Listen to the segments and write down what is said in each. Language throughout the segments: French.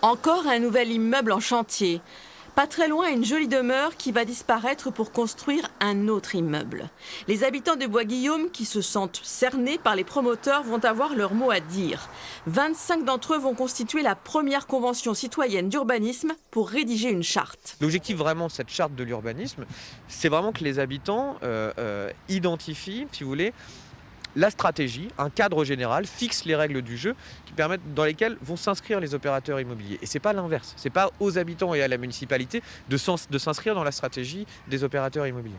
Encore un nouvel immeuble en chantier. Pas très loin, une jolie demeure qui va disparaître pour construire un autre immeuble. Les habitants de Bois-Guillaume, qui se sentent cernés par les promoteurs, vont avoir leur mot à dire. 25 d'entre eux vont constituer la première convention citoyenne d'urbanisme pour rédiger une charte. L'objectif vraiment de cette charte de l'urbanisme, c'est vraiment que les habitants identifient, si vous voulez, la stratégie, un cadre général, fixe les règles du jeu dans lesquelles vont s'inscrire les opérateurs immobiliers. Et ce n'est pas l'inverse. Ce n'est pas aux habitants et à la municipalité de s'inscrire dans la stratégie des opérateurs immobiliers.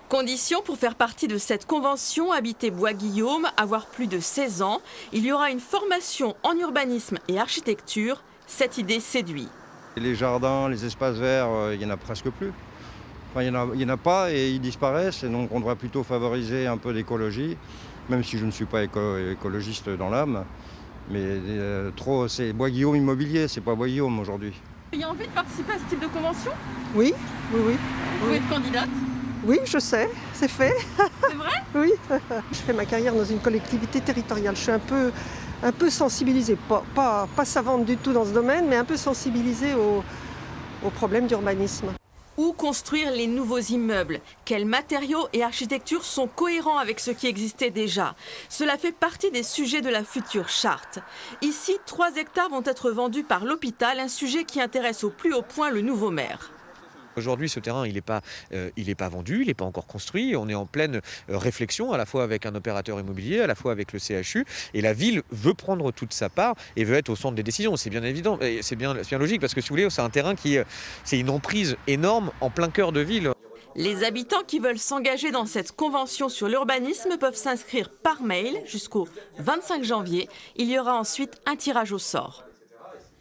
Condition pour faire partie de cette convention, habiter Bois-Guillaume, avoir plus de 16 ans. Il y aura une formation en urbanisme et architecture. Cette idée séduit. Les jardins, les espaces verts, il n'y en a presque plus. Enfin, il n'y en a pas et ils disparaissent. Et donc on devrait plutôt favoriser un peu l'écologie. Même si je ne suis pas écologiste dans l'âme, mais c'est Bois-Guillaume immobilier, c'est pas Bois-Guillaume aujourd'hui. Il y a envie de participer à ce type de convention? Oui. Vous êtes candidate? Oui, je sais, c'est fait. C'est vrai? Oui. Je fais ma carrière dans une collectivité territoriale. Je suis un peu sensibilisée, pas savante du tout dans ce domaine, mais un peu sensibilisée aux problèmes d'urbanisme. Où construire les nouveaux immeubles? Quels matériaux et architectures sont cohérents avec ce qui existait déjà? Cela fait partie des sujets de la future charte. Ici, 3 hectares vont être vendus par l'hôpital, un sujet qui intéresse au plus haut point le nouveau maire. Aujourd'hui, ce terrain, il n'est pas vendu, il n'est pas encore construit. On est en pleine réflexion, à la fois avec un opérateur immobilier, à la fois avec le CHU. Et la ville veut prendre toute sa part et veut être au centre des décisions. C'est bien évident, c'est bien logique, parce que si vous voulez, c'est un terrain c'est une emprise énorme en plein cœur de ville. Les habitants qui veulent s'engager dans cette convention sur l'urbanisme peuvent s'inscrire par mail jusqu'au 25 janvier. Il y aura ensuite un tirage au sort.